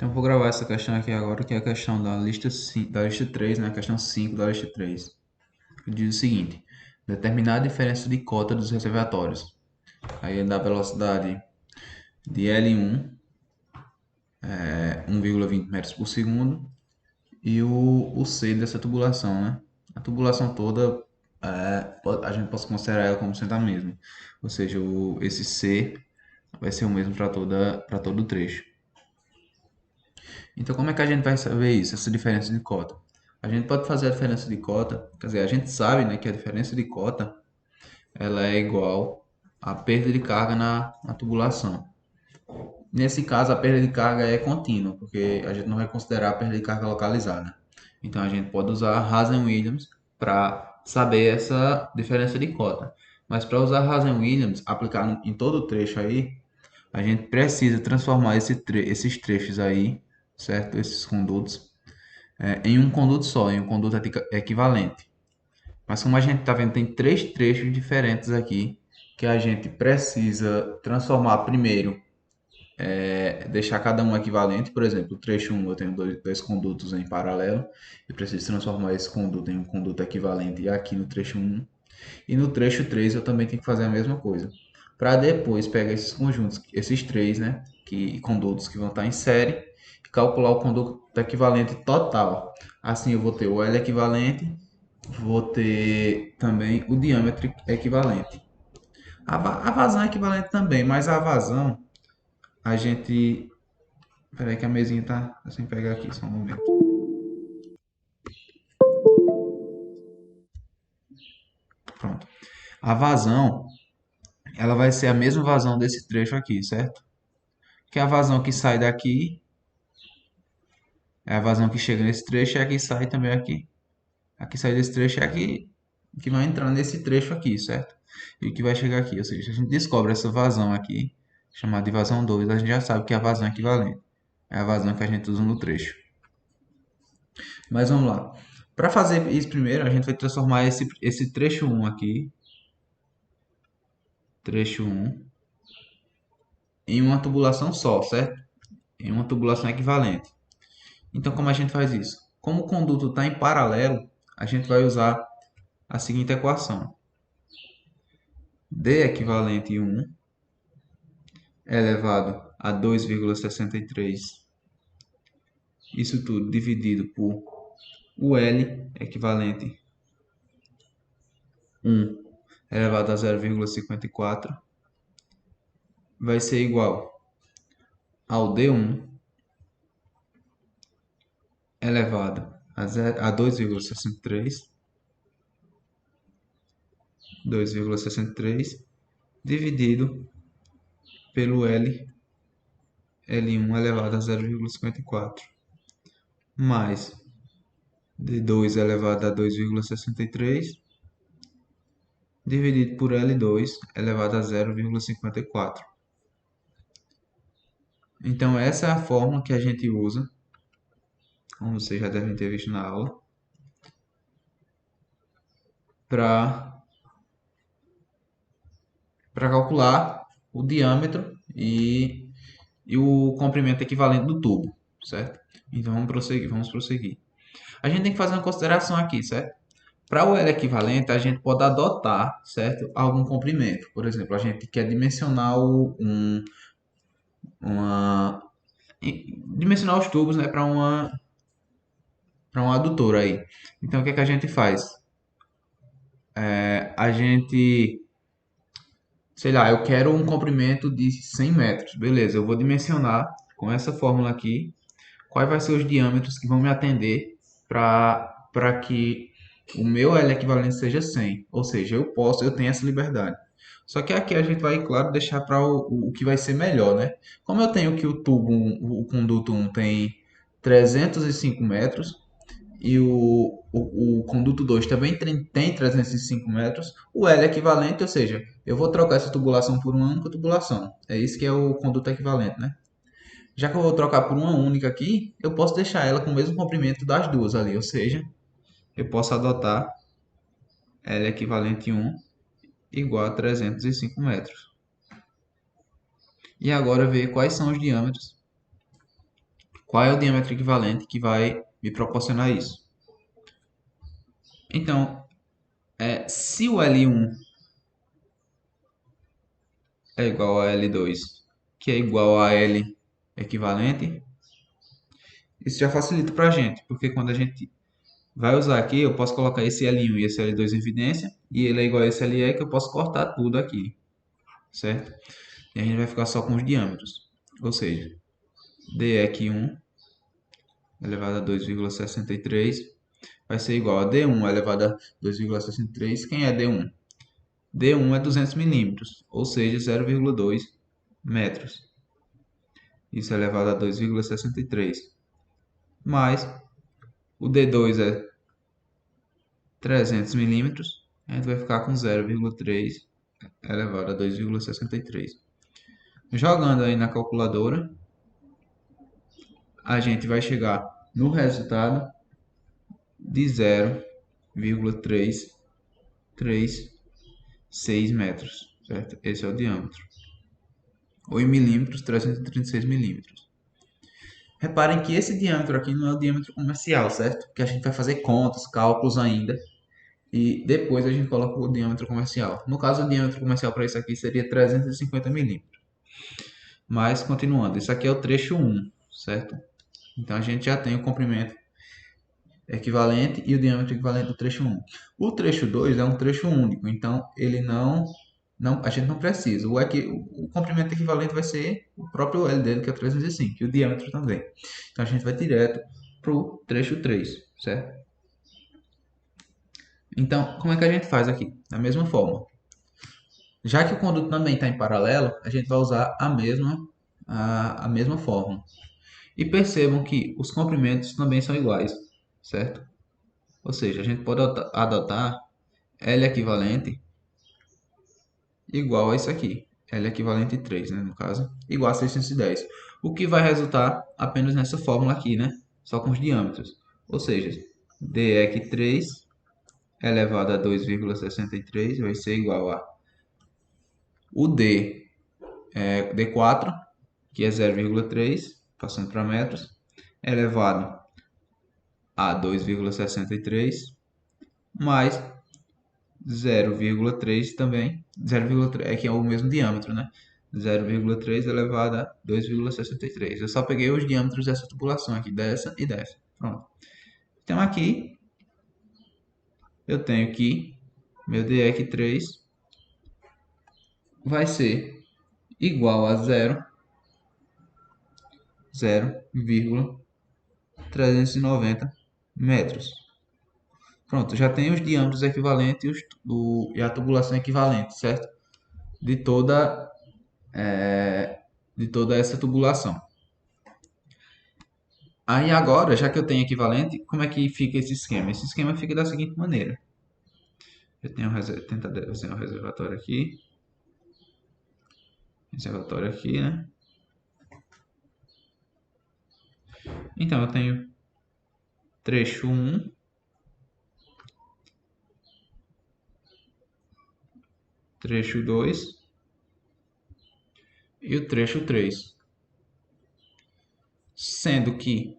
Então, eu vou gravar essa questão aqui agora, que é a questão da lista, da lista 3, né? A questão 5 da lista 3. Que diz o seguinte: determinar a diferença de cota dos reservatórios. Aí ele dá a velocidade de L1, 1,20 metros por segundo, e o C dessa tubulação, né? A tubulação toda, a gente pode considerar ela como sendo a mesma. Ou seja, esse C vai ser o mesmo para todo o trecho. Então, como é que a gente vai saber isso, essa diferença de cota? A gente pode fazer a diferença de cota, quer dizer, a gente sabe, né, que a diferença de cota ela é igual à perda de carga na tubulação. Nesse caso, a perda de carga é contínua, porque a gente não vai considerar a perda de carga localizada. Então, a gente pode usar Hazen-Williams para saber essa diferença de cota. Mas para usar Hazen-Williams, aplicar em todo o trecho aí, a gente precisa transformar esses trechos aí, certo? Esses condutos, em um conduto só, em um conduto equivalente. Mas como a gente está vendo, tem três trechos diferentes aqui que a gente precisa transformar primeiro, deixar cada um equivalente. Por exemplo, o trecho 1 eu tenho dois condutos em paralelo, eu preciso transformar esse conduto em um conduto equivalente aqui no trecho 1. E no trecho 3 eu também tenho que fazer a mesma coisa. Para depois pegar esses conjuntos, esses três, né, condutos que vão estar em série, e calcular o conduto equivalente total. Assim eu vou ter o L equivalente, vou ter também o diâmetro equivalente. A vazão é equivalente também, mas a vazão a gente. Peraí que a mesinha tá sem pegar aqui, só um momento. Pronto. A vazão, ela vai ser a mesma vazão desse trecho aqui, certo? Que a vazão que sai daqui é a vazão que chega nesse trecho e a que sai também aqui. A que sai desse trecho é a que vai entrar nesse trecho aqui, certo? E o que vai chegar aqui. Ou seja, se a gente descobre essa vazão aqui, chamada de vazão 2, a gente já sabe que é a vazão equivalente. É a vazão que a gente usa no trecho. Mas vamos lá. Para fazer isso primeiro, a gente vai transformar esse trecho 1 aqui, trecho 1, em uma tubulação só, certo? Em uma tubulação equivalente. Então, como a gente faz isso? Como o conduto está em paralelo, a gente vai usar a seguinte equação. D equivalente 1 elevado a 2,63. Isso tudo dividido por o L equivalente 1 elevado a 0,54 vai ser igual ao D1 elevado a 2,63 dividido pelo L1 elevado a 0,54 mais D2 elevado a 2,63 dividido por L2 elevado a 0,54. Então, essa é a fórmula que a gente usa, como vocês já devem ter visto na aula, para calcular o diâmetro e o comprimento equivalente do tubo, certo? Então, vamos prosseguir. A gente tem que fazer uma consideração aqui, certo? Para o L equivalente, a gente pode adotar, certo? Algum comprimento. Por exemplo, a gente quer dimensionar uma, dimensionar os tubos, né, para um adutor aí. Então, o que é que a gente faz? A gente, sei lá, eu quero um comprimento de 100 metros. Beleza, eu vou dimensionar com essa fórmula aqui quais vai ser os diâmetros que vão me atender para que o meu L equivalente seja 100. Ou seja, eu tenho essa liberdade. Só que aqui a gente vai, claro, deixar para o que vai ser melhor, né? Como eu tenho que o tubo, o conduto 1 tem 305 metros e o conduto 2 também tem 305 metros, o L é equivalente, ou seja, eu vou trocar essa tubulação por uma única tubulação. É isso que é o conduto equivalente, né? Já que eu vou trocar por uma única aqui, eu posso deixar ela com o mesmo comprimento das duas ali, ou seja, eu posso adotar L equivalente 1 igual a 305 metros. E agora ver quais são os diâmetros, qual é o diâmetro equivalente que vai me proporcionar isso. Então, se o L1 é igual a L2, que é igual a L equivalente, isso já facilita para a gente, porque quando a gente vai usar aqui, eu posso colocar esse L1 e esse L2 em evidência, e ele é igual a esse LE, que eu posso cortar tudo aqui, certo? E a gente vai ficar só com os diâmetros, ou seja, dEq1 elevado a 2,63 vai ser igual a D1 elevado a 2,63. Quem é D1? D1 é 200 milímetros, ou seja, 0,2 metros. Isso é elevado a 2,63. Mais o D2 é 300 milímetros, a gente vai ficar com 0,3 elevado a 2,63. Jogando aí na calculadora, a gente vai chegar no resultado de 0,336 metros, certo? Esse é o diâmetro. Ou em milímetros, 336 milímetros. Reparem que esse diâmetro aqui não é o diâmetro comercial, certo? Porque a gente vai fazer contas, cálculos ainda, e depois a gente coloca o diâmetro comercial. No caso, o diâmetro comercial para isso aqui seria 350 milímetros. Mas, continuando, isso aqui é o trecho 1, certo? Então, a gente já tem o comprimento equivalente e o diâmetro equivalente do trecho 1. O trecho 2 é um trecho único, então ele a gente não precisa. O comprimento equivalente vai ser o próprio L dele, que é 305, e o diâmetro também. Então a gente vai direto para o trecho 3, certo? Então, como é que a gente faz aqui? Da mesma forma. Já que o conduto também está em paralelo, a gente vai usar a mesma fórmula. E percebam que os comprimentos também são iguais, certo? Ou seja, a gente pode adotar L equivalente igual a isso aqui. L equivalente 3, né, no caso, igual a 610. O que vai resultar apenas nessa fórmula aqui, né? Só com os diâmetros. Ou seja, dEq 3 elevado a 2,63 vai ser igual a o D4, que é 0,3, passando para metros, elevado a 2,63, mais 0,3 também, 0,3 é que é o mesmo diâmetro, né? 0,3 elevado a 2,63. Eu só peguei os diâmetros dessa tubulação aqui, dessa e dessa. Pronto. Então aqui eu tenho que meu DEC 3 vai ser igual a 0,390 metros. Pronto, já tem os diâmetros equivalentes e a tubulação equivalente, certo? De toda, de toda essa tubulação. Aí agora, já que eu tenho equivalente, como é que fica esse esquema? Esse esquema fica da seguinte maneira. Eu tenho tentar desenhar um reservatório aqui. Reservatório aqui, né? Então, eu tenho trecho 1, trecho 2 e o trecho 3. Sendo que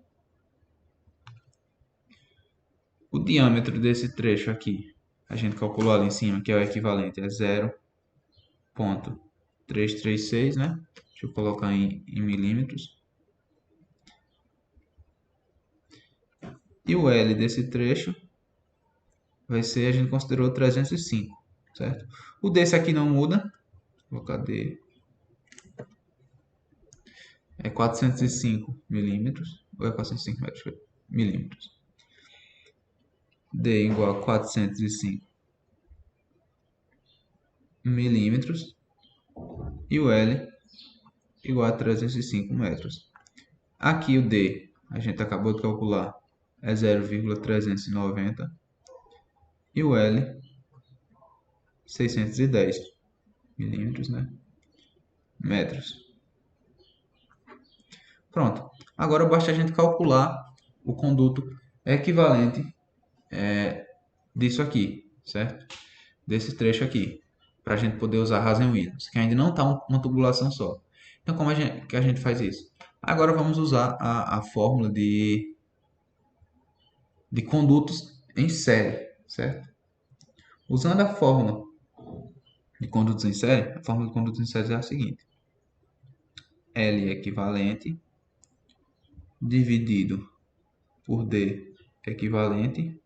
o diâmetro desse trecho aqui, a gente calculou ali em cima, que é o equivalente a 0,336, né? Deixa eu colocar em milímetros. E o L desse trecho vai ser, a gente considerou 305, certo? O desse aqui não muda. Vou colocar D. É 405 milímetros. Ou é 405 metros? Milímetros. D igual a 405 milímetros. E o L igual a 305 metros. Aqui o D, a gente acabou de calcular, é 0,390. E o L, 610 milímetros, né? Metros. Pronto. Agora basta a gente calcular o conduto equivalente disso aqui, certo? Desse trecho aqui, para a gente poder usar Hazen-Williams, que ainda não está uma tubulação só. Então, como que a gente faz isso? Agora vamos usar a fórmula de condutos em série, certo? Usando a fórmula de condutos em série, a fórmula de condutos em série é a seguinte: L equivalente dividido por D equivalente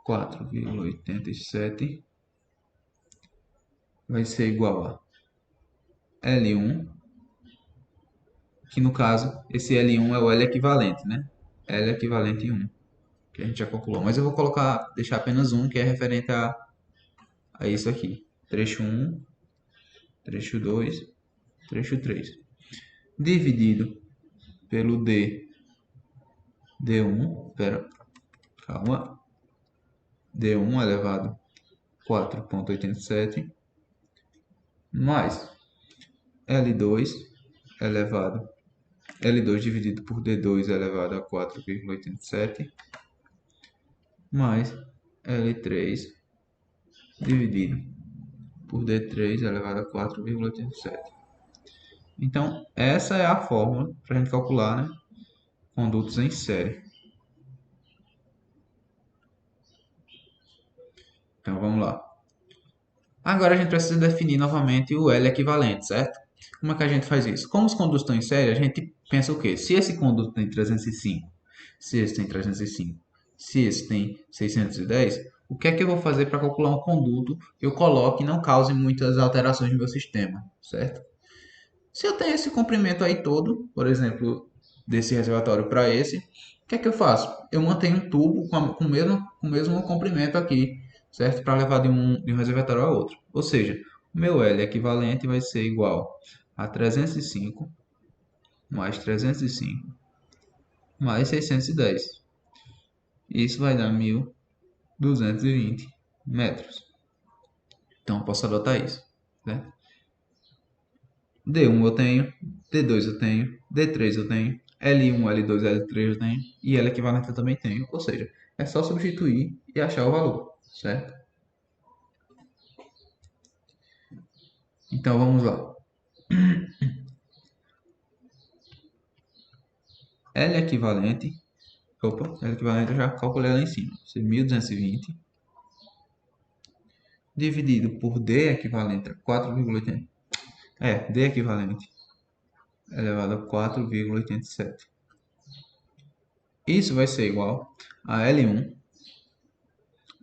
4,87 vai ser igual a L1, que no caso, esse L1 é o L equivalente, né? L equivalente 1, que a gente já calculou. Mas eu vou colocar, deixar apenas um, que é referente a isso aqui. Trecho 1, trecho 2, trecho 3. Dividido pelo D1, pera, calma, D1 elevado a 4,87, mais L2 elevado, L2 dividido por D2 elevado a 4,87, mais L3 dividido por D3 elevado a 4,87. Então, essa é a fórmula para a gente calcular, né, condutos em série. Então, vamos lá. Agora a gente precisa definir novamente o L equivalente, certo? Como é que a gente faz isso? Como os condutos estão em série, a gente pensa o quê? Se esse conduto tem 305, se esse tem 305, se esse tem 610, o que é que eu vou fazer para calcular um conduto que eu coloque e não cause muitas alterações no meu sistema, certo? Se eu tenho esse comprimento aí todo, por exemplo, desse reservatório para esse, o que é que eu faço? Eu mantenho um tubo com o mesmo comprimento aqui, certo? Para levar de um reservatório a outro. Ou seja, o meu L equivalente vai ser igual a 305 mais 305 mais 610. Isso vai dar 1.220 metros. Então, eu posso adotar isso, certo? D1 eu tenho, D2 eu tenho, D3 eu tenho, L1, L2, L3 eu tenho e L equivalente eu também tenho. Ou seja, é só substituir e achar o valor, certo? Então vamos lá. L equivalente, L equivalente eu já calculei lá em cima, vai ser 1.220 dividido por D equivalente a 4,80. D equivalente elevado a 4,87. Isso vai ser igual a L1,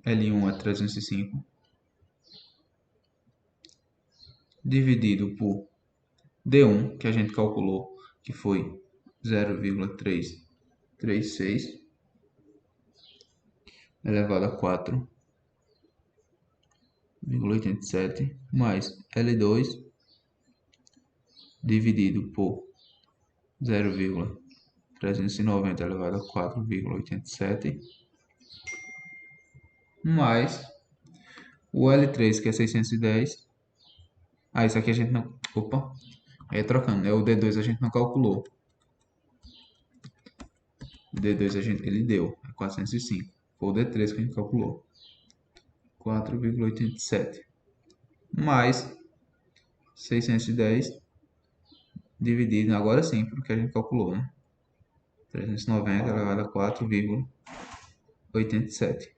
L1 é 305, dividido por D1, que a gente calculou que foi 0,336 elevado a 4,87 mais L2 dividido por 0,390 elevado a 4,87 mais o L3, que é 610. Isso aqui a gente não... Opa, trocando, né? O D2 a gente não calculou. O D2 ele deu, é 405. Foi o D3 que a gente calculou. 4,87 mais 610 dividido, agora sim, porque a gente calculou, né? 390 elevado a 4,87.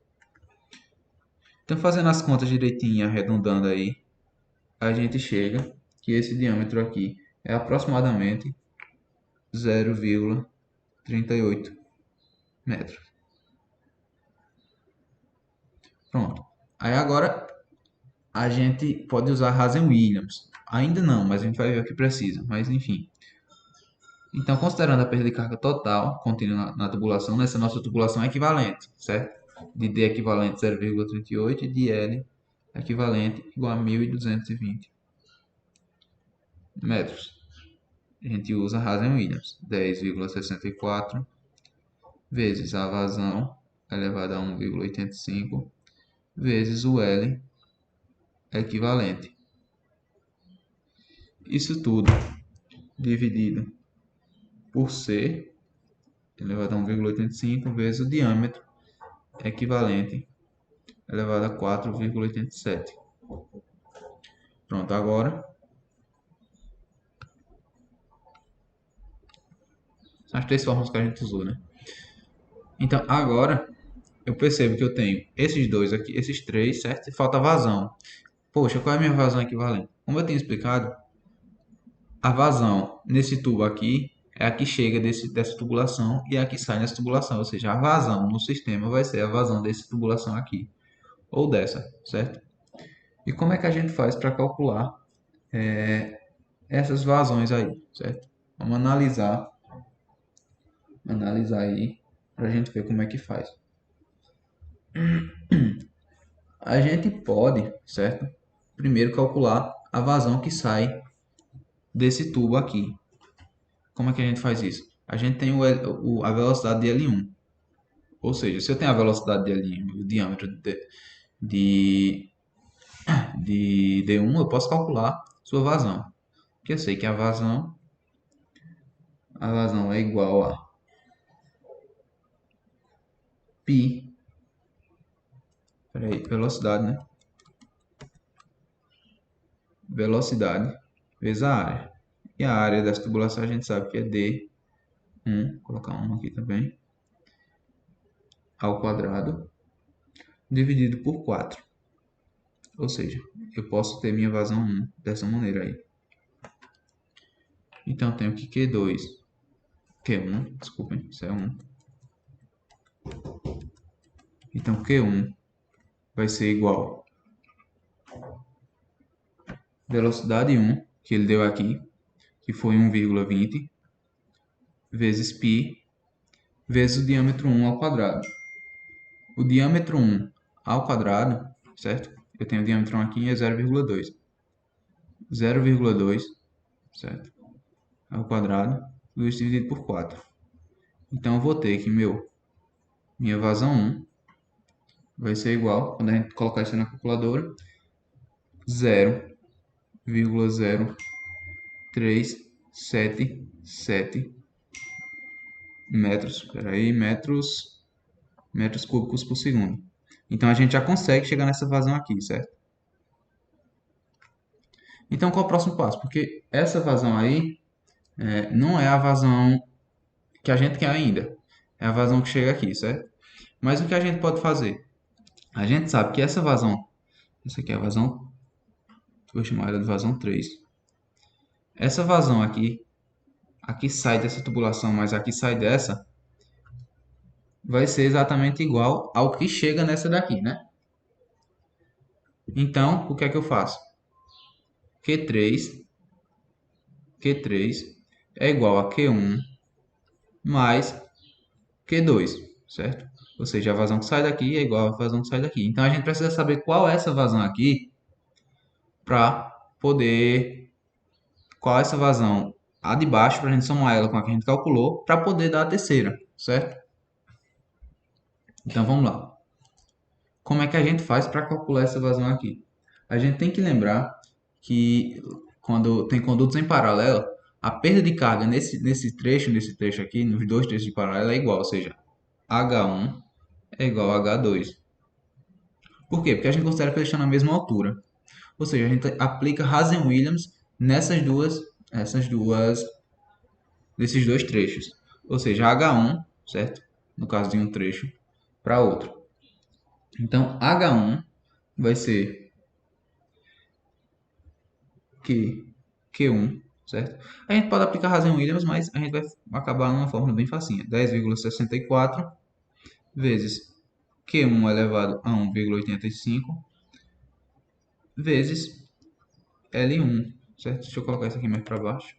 Então, fazendo as contas direitinho, arredondando aí, a gente chega que esse diâmetro aqui é aproximadamente 0,38 metros. Pronto. Aí agora a gente pode usar Hazen-Williams. Ainda não, mas a gente vai ver o que precisa. Mas enfim. Então, considerando a perda de carga total contínua na tubulação, nessa nossa tubulação é equivalente, certo? De D equivalente 0,38 e de L equivalente igual a 1.220 metros. A gente usa Hazen-Williams, 10,64 vezes a vazão elevado a 1,85 vezes o L equivalente. Isso tudo dividido por C elevado a 1,85 vezes o diâmetro equivalente elevado a 4,87. Pronto, agora São as três formas que a gente usou, né? Então, agora eu percebo que eu tenho esses dois aqui, esses três, certo? E falta vazão. Poxa, qual é a minha vazão equivalente? Como eu tenho explicado, a vazão nesse tubo aqui é a que chega dessa tubulação e é a que sai nessa tubulação. Ou seja, a vazão no sistema vai ser a vazão dessa tubulação aqui, ou dessa, certo? E como é que a gente faz para calcular essas vazões aí, certo? Vamos analisar aí para a gente ver como é que faz. A gente pode, certo? Primeiro calcular a vazão que sai desse tubo aqui. Como é que a gente faz isso? A gente tem a velocidade de L1. Ou seja, se eu tenho a velocidade de L1 e o diâmetro de, de D1, eu posso calcular sua vazão. Porque eu sei que a vazão é igual a π, peraí, velocidade, né? Velocidade vezes a área. E a área dessa tubulação a gente sabe que é D1, vou colocar 1 aqui também, ao quadrado, dividido por 4. Ou seja, eu posso ter minha vazão 1 dessa maneira aí. Então, tenho que Q1, desculpem, isso é 1. Então, Q1 vai ser igual velocidade 1, que ele deu aqui, que foi 1,20, vezes π, vezes o diâmetro 1 ao quadrado. O diâmetro 1 ao quadrado, certo? Eu tenho o diâmetro 1 aqui, é 0,2. 0,2, certo? Ao quadrado, 2 dividido por 4. Então, eu vou ter que minha vazão 1 vai ser igual, quando a gente colocar isso na calculadora, 0,0377 metros cúbicos por segundo. Então a gente já consegue chegar nessa vazão aqui, certo? Então qual é o próximo passo? Porque essa vazão aí não é a vazão que a gente quer ainda. É a vazão que chega aqui, certo? Mas o que a gente pode fazer? A gente sabe que essa aqui é a vazão, vou chamar ela de vazão 3. Essa vazão aqui sai dessa tubulação, mas aqui sai dessa, vai ser exatamente igual ao que chega nessa daqui, né? Então, o que é que eu faço? Q3 é igual a Q1 mais Q2, certo? Ou seja, a vazão que sai daqui é igual à vazão que sai daqui. Então, a gente precisa saber qual é essa vazão aqui para poder... Qual é essa vazão a de baixo, para a gente somar ela com a que a gente calculou, para poder dar a terceira, certo? Então, vamos lá. Como é que a gente faz para calcular essa vazão aqui? A gente tem que lembrar que quando tem condutos em paralelo, a perda de carga nesse trecho aqui, nos dois trechos de paralelo é igual, ou seja, H1 é igual a H2. Por quê? Porque a gente considera que eles estão na mesma altura. Ou seja, a gente aplica Hazen-Williams nesses dois trechos. Ou seja, H1, certo? No caso de um trecho, para outro. Então, H1 vai ser Q1, certo? A gente pode aplicar Hazen-Williams, mas a gente vai acabar numa fórmula bem facinha. 10,64 vezes Q1 elevado a 1,85 vezes L1, certo? Deixa eu colocar isso aqui mais para baixo.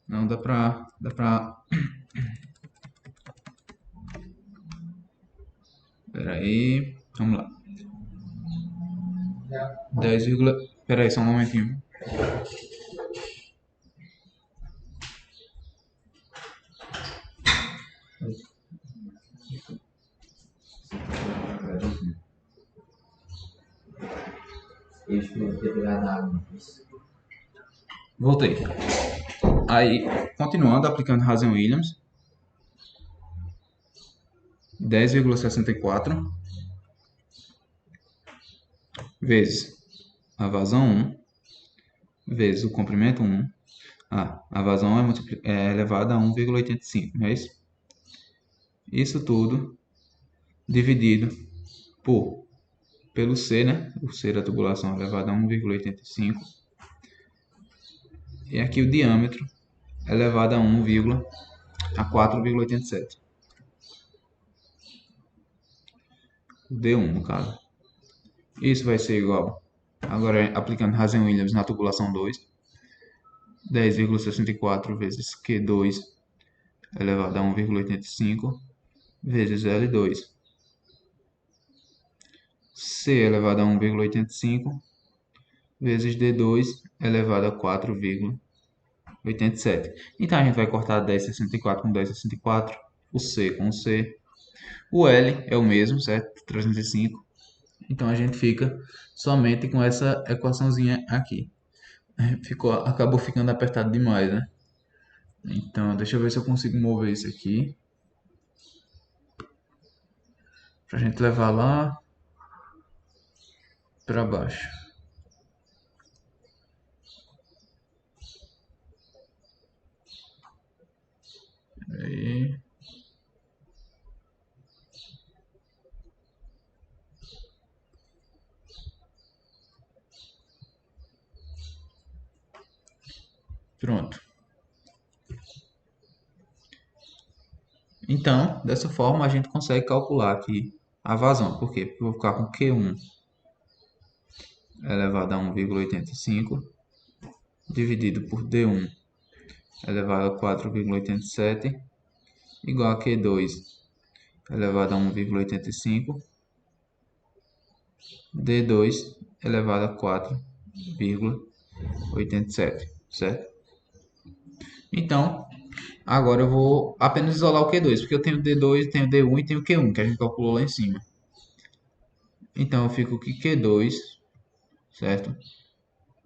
Não, dá pra... Pera aí, vamos lá. 10, pera aí, só um momentinho. Voltei. Aí, continuando, aplicando Hazen-Williams, 10,64 vezes a vazão 1 vezes o comprimento 1 A vazão é elevada a 1,85, não é isso? Isso tudo dividido pelo C, né? O C da tubulação é elevado a 1,85. E aqui o diâmetro é elevado a 4,87. O D1, no caso. Isso vai ser igual, agora aplicando Hazen-Williams na tubulação 2, 10,64 vezes Q2 elevado a 1,85 vezes L2. C elevado a 1,85 vezes D2 elevado a 4,87. Então a gente vai cortar 10,64 com 10,64, o C com o C. O L é o mesmo, certo? 305. Então a gente fica somente com essa equaçãozinha aqui. Acabou ficando apertado demais, né? Então deixa eu ver se eu consigo mover isso aqui pra gente levar lá pra baixo. Aí. Pronto. Então, dessa forma a gente consegue calcular aqui a vazão. Por quê? Porque eu vou ficar com Q1 elevado a 1,85 dividido por D1 elevado a 4,87 igual a Q2 elevado a 1,85 D2 elevado a 4,87, certo? Então, agora eu vou apenas isolar o Q2, porque eu tenho D2, tenho D1 e tenho Q1, que a gente calculou lá em cima. Então, eu fico que Q2, certo?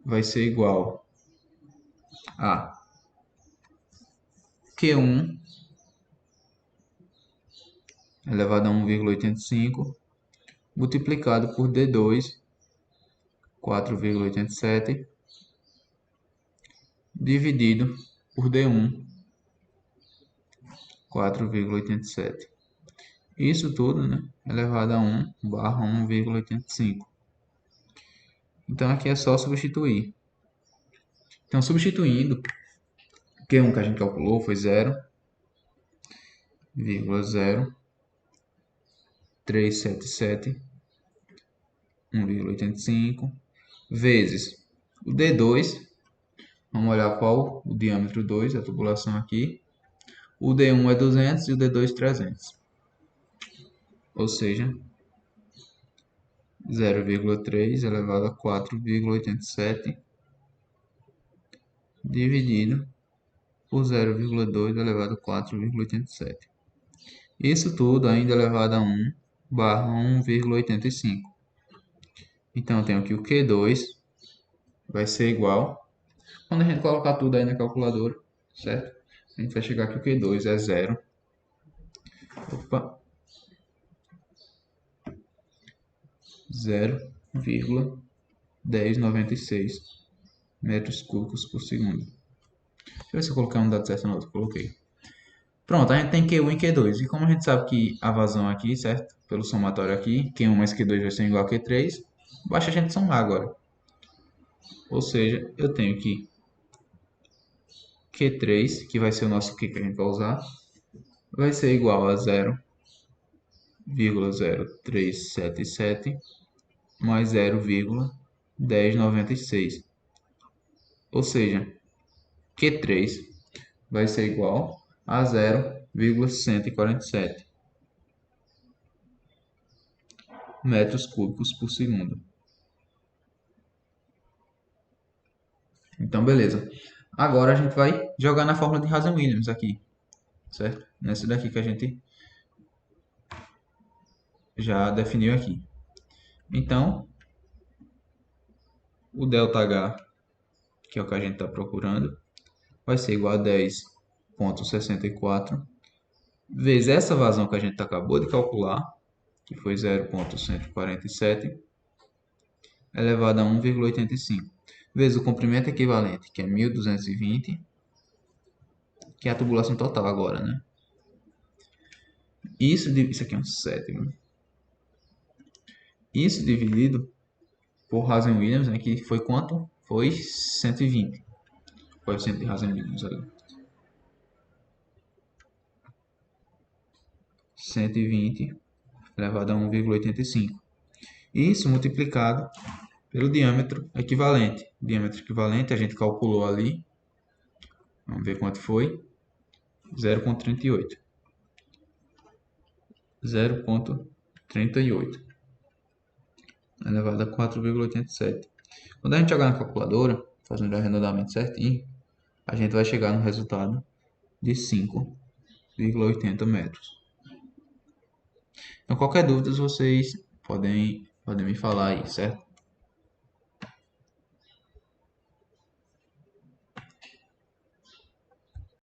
Vai ser igual a Q1 elevado a 1,85 multiplicado por D2, 4,87, dividido por D1, 4,87. Isso tudo, né, elevado a 1 barra 1,85. Então aqui é só substituir. Então substituindo, Q1 que a gente calculou foi 0,0377, 1,85, vezes o D2, vamos olhar qual o diâmetro 2, a tubulação aqui. O D1 é 200 e o D2 300. Ou seja, 0,3 elevado a 4,87 dividido por 0,2 elevado a 4,87. Isso tudo ainda elevado a 1 barra 1,85. Então, eu tenho aqui o Q2 vai ser igual, quando a gente colocar tudo aí na calculadora, certo? A gente vai chegar que o Q2 é 0. Opa, 0,1096 metros cúbicos por segundo. Deixa eu ver se eu coloquei um dado certo no outro. Coloquei. Pronto, a gente tem Q1 e Q2. E como a gente sabe que a vazão aqui, certo? Pelo somatório aqui, Q1 mais Q2 vai ser igual a Q3. Basta a gente somar agora. Ou seja, eu tenho que Q3, que vai ser o nosso Q que a gente vai usar, vai ser igual a 0,0377 mais 0,1096. Ou seja, Q3 vai ser igual a 0,147 metros cúbicos por segundo. Então, beleza. Agora a gente vai jogar na fórmula de Hazen-Williams aqui, certo? Nessa daqui que a gente já definiu aqui. Então, o ΔH, que é o que a gente está procurando, vai ser igual a 10,64 vezes essa vazão que a gente acabou de calcular, que foi 0,147, elevado a 1,85, vezes o comprimento equivalente, que é 1.220, que é a tubulação total agora, né? Isso aqui é um 7, viu? Isso dividido por Hazen-Williams, né, que foi quanto? Foi 120. Coeficiente de Hazen-Williams ali. 120 elevado a 1,85. Isso multiplicado pelo diâmetro equivalente. Diâmetro equivalente a gente calculou ali. Vamos ver quanto foi. 0,38. 0,38 elevado a 4,87. Quando a gente jogar na calculadora, fazendo o arredondamento certinho, a gente vai chegar no resultado de 5,80 metros. Então, qualquer dúvida, vocês podem me falar aí, certo?